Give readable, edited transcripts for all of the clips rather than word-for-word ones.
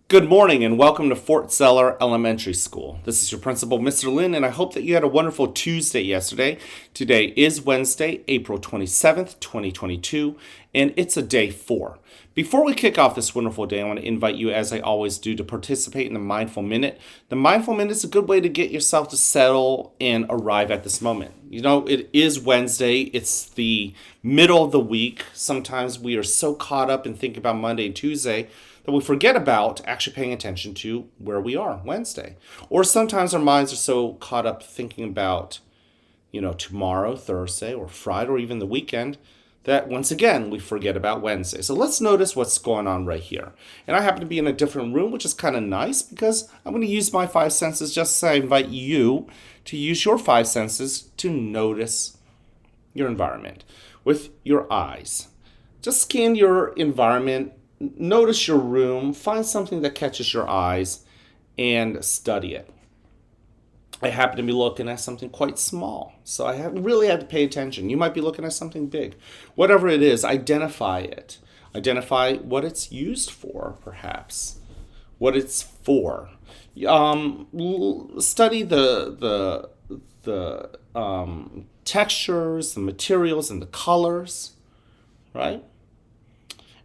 Good morning and welcome to Fort Zeller Elementary School. This is your principal, Mr. Lin, and I hope that you had a wonderful Tuesday yesterday. Today is Wednesday, April 27th, 2022, and it's a day 4. Before we kick off this wonderful day, I want to invite you, as I always do, to participate in the Mindful Minute. The Mindful Minute is a good way to get yourself to settle and arrive at this moment. You know, it is Wednesday. It's the middle of the week. Sometimes we are so caught up in thinking about Monday and Tuesday that we forget about actually paying attention to where we are Wednesday. Or sometimes our minds are so caught up thinking about, tomorrow, Thursday, or Friday, or even the weekend, that once again we forget about Wednesday. So let's notice what's going on right here. And I happen to be in a different room, which is kind of nice because I'm going to use my 5 senses just as I invite you to use your 5 senses to notice your environment with your eyes. Just scan your environment. Notice your room, find something that catches your eyes, and study it. I happen to be looking at something quite small, so I really had to pay attention. You might be looking at something big. Whatever it is, identify it. Identify what it's used for, perhaps. What it's for. Study the textures, the materials, and the colors, right?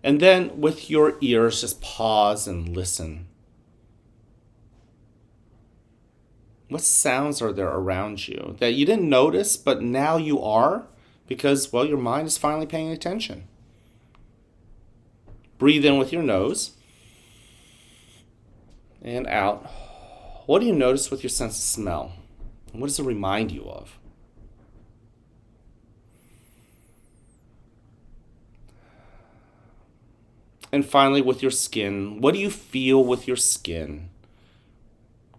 And then with your ears, just pause and listen. What sounds are there around you that you didn't notice, but now you are because, your mind is finally paying attention. Breathe in with your nose and out. What do you notice with your sense of smell? And what does it remind you of? And finally, with your skin, what do you feel with your skin?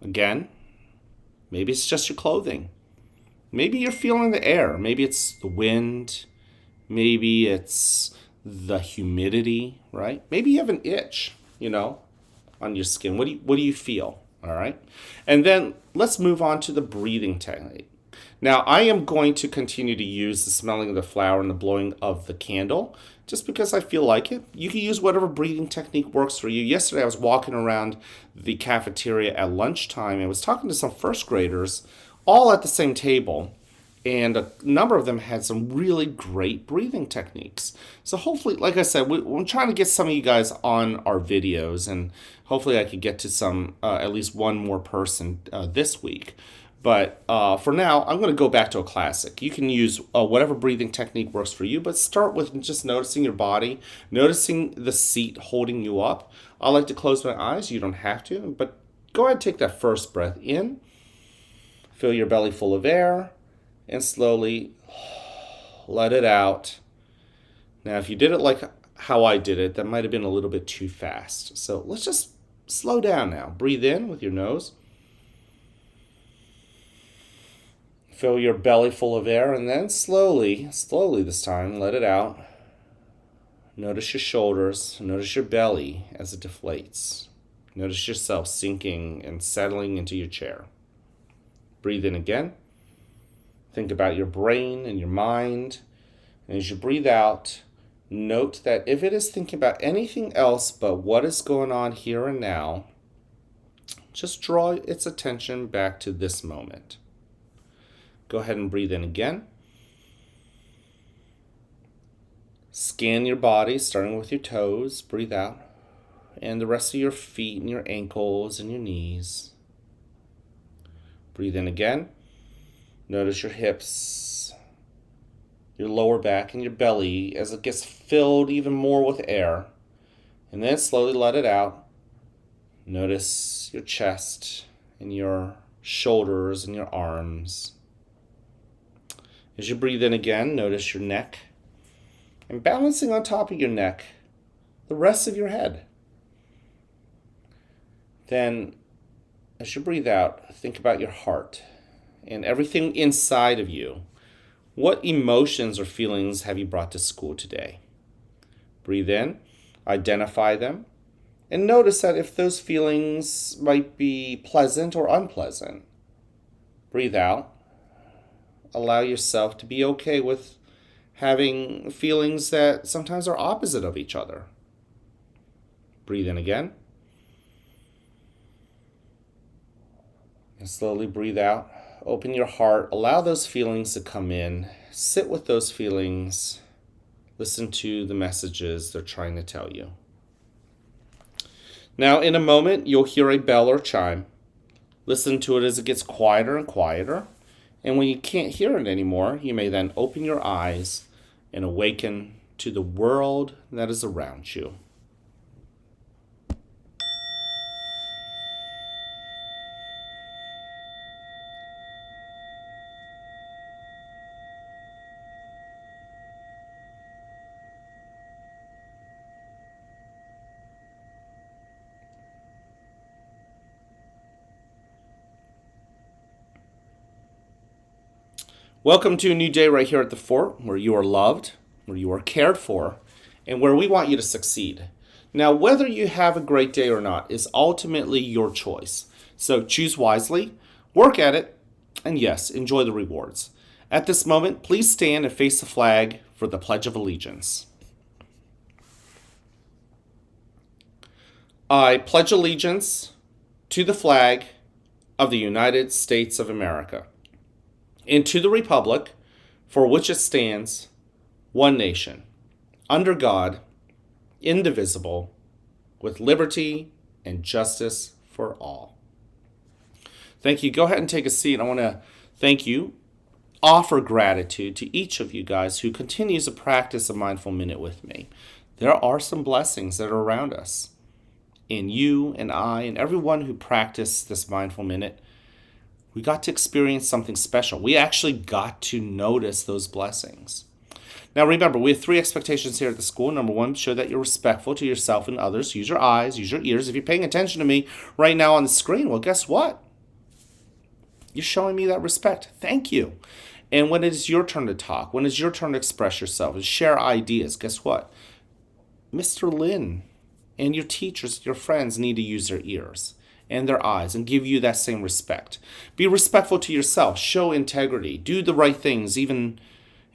Again, maybe it's just your clothing. Maybe you're feeling the air. Maybe it's the wind. Maybe it's the humidity, right? Maybe you have an itch, on your skin. What do you feel? All right. And then let's move on to the breathing technique. Now, I am going to continue to use the smelling of the flower and the blowing of the candle just because I feel like it. You can use whatever breathing technique works for you. Yesterday, I was walking around the cafeteria at lunchtime and I was talking to some first graders all at the same table. And a number of them had some really great breathing techniques. So hopefully, like I said, we're trying to get some of you guys on our videos. And hopefully I could get to some, at least one more person this week. But for now, I'm going to go back to a classic. You can use whatever breathing technique works for you, but start with just noticing your body, noticing the seat holding you up. I like to close my eyes. You don't have to, but go ahead and take that first breath in. Fill your belly full of air, and slowly let it out. Now, if you did it like how I did it, that might have been a little bit too fast. So let's just slow down now. Breathe in with your nose. Fill your belly full of air, and then slowly this time, let it out. Notice your shoulders, notice your belly as it deflates. Notice yourself sinking and settling into your chair. Breathe in again. Think about your brain and your mind. And as you breathe out, note that if it is thinking about anything else but what is going on here and now, just draw its attention back to this moment. Go ahead and breathe in again. Scan your body, starting with your toes. Breathe out. And the rest of your feet and your ankles and your knees. Breathe in again. Notice your hips, your lower back, and your belly as it gets filled even more with air. And then slowly let it out. Notice your chest and your shoulders and your arms. As you breathe in again, notice your neck, and balancing on top of your neck, the rest of your head. Then, as you breathe out, think about your heart and everything inside of you. What emotions or feelings have you brought to school today? Breathe in, identify them, and notice that if those feelings might be pleasant or unpleasant. Breathe out. Allow yourself to be okay with having feelings that sometimes are opposite of each other. Breathe in again. And slowly breathe out. Open your heart. Allow those feelings to come in. Sit with those feelings. Listen to the messages they're trying to tell you. Now, in a moment, you'll hear a bell or chime. Listen to it as it gets quieter and quieter. And when you can't hear it anymore, you may then open your eyes and awaken to the world that is around you. Welcome to a new day right here at the Fort, where you are loved, where you are cared for, and where we want you to succeed. Now, whether you have a great day or not is ultimately your choice. So choose wisely, work at it, and yes, enjoy the rewards. At this moment, please stand and face the flag for the Pledge of Allegiance. I pledge allegiance to the flag of the United States of America, and to the republic for which it stands, one nation, under God, indivisible, with liberty and justice for all. Thank you. Go ahead and take a seat. I want to thank you, offer gratitude to each of you guys who continues to practice a mindful minute with me. There are some blessings that are around us. And you and I and everyone who practiced this mindful minute, we got to experience something special. We actually got to notice those blessings. Now remember, we have 3 expectations here at the school. Number 1, show that you're respectful to yourself and others. Use your eyes, use your ears. If you're paying attention to me right now on the screen, well, guess what? You're showing me that respect. Thank you. And when it is your turn to talk, when it's your turn to express yourself and share ideas, guess what? Mr. Lin and your teachers, your friends need to use their ears and their eyes and give you that same respect. Be respectful to yourself. Show integrity. Do the right things even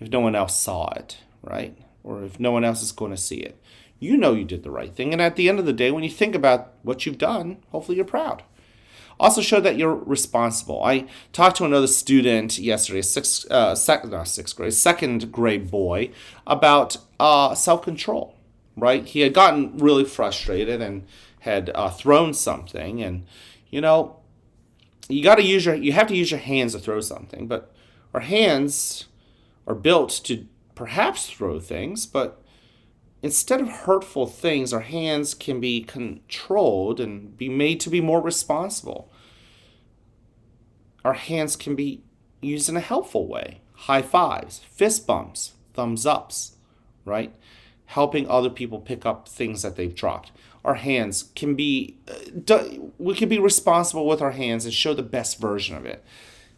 if no one else saw it, right? Or if no one else is going to see it. You know you did the right thing. And at the end of the day, when you think about what you've done, hopefully you're proud. Also show that you're responsible. I talked to another student yesterday, second grade boy, about self-control, right? He had gotten really frustrated and had thrown something, and you have to use your hands to throw something, but our hands are built to perhaps throw things, but instead of hurtful things, our hands can be controlled and be made to be more responsible. Our hands can be used in a helpful way. High fives, fist bumps, thumbs ups, right? Helping other people pick up things that they've dropped. Our hands can be, we can be responsible with our hands and show the best version of it.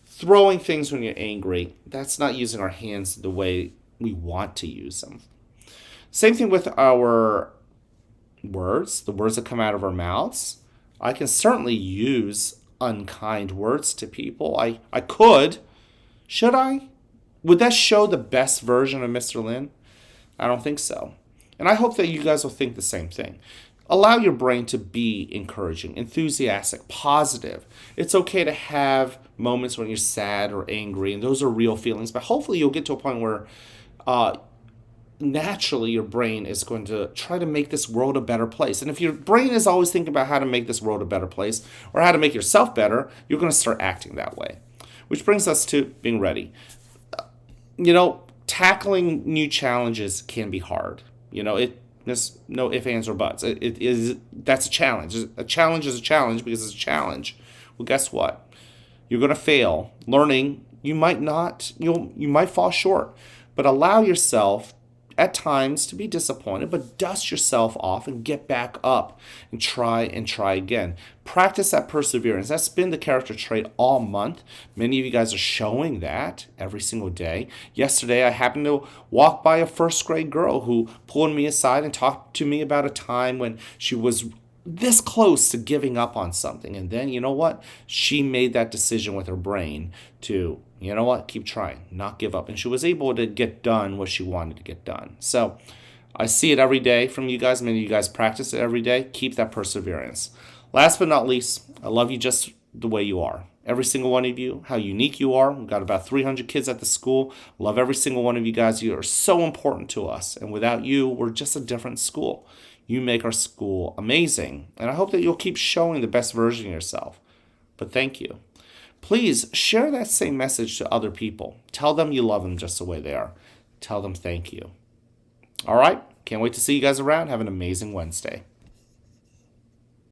Throwing things when you're angry, that's not using our hands the way we want to use them. Same thing with our words, the words that come out of our mouths. I can certainly use unkind words to people. I could. Should I? Would that show the best version of Mr. Lin? I don't think so. And I hope that you guys will think the same thing. Allow your brain to be encouraging, enthusiastic, positive. It's okay to have moments when you're sad or angry, and those are real feelings. But hopefully you'll get to a point where naturally your brain is going to try to make this world a better place. And if your brain is always thinking about how to make this world a better place or how to make yourself better, you're going to start acting that way. Which brings us to being ready. Tackling new challenges can be hard. There's no ifs, ands, or buts. That's a challenge. A challenge is a challenge because it's a challenge. Well, guess what? You're going to fail. Learning, you might fall short. But allow yourself at times to be disappointed, but dust yourself off and get back up and try again. Practice that perseverance. That's been the character trait all month. Many of you guys are showing that every single day. Yesterday, I happened to walk by a first grade girl who pulled me aside and talked to me about a time when she was this close to giving up on something. And then, you know what? She made that decision with her brain to, keep trying, not give up. And she was able to get done what she wanted to get done. So I see it every day from you guys. Many of you guys practice it every day. Keep that perseverance. Last but not least, I love you just the way you are. every single one of you, how unique you are. We've got about 300 kids at the school. Love every single one of you guys. You are so important to us. And without you, we're just a different school. You make our school amazing. And I hope that you'll keep showing the best version of yourself. But thank you. Please share that same message to other people. Tell them you love them just the way they are. Tell them thank you. All right. Can't wait to see you guys around. Have an amazing Wednesday.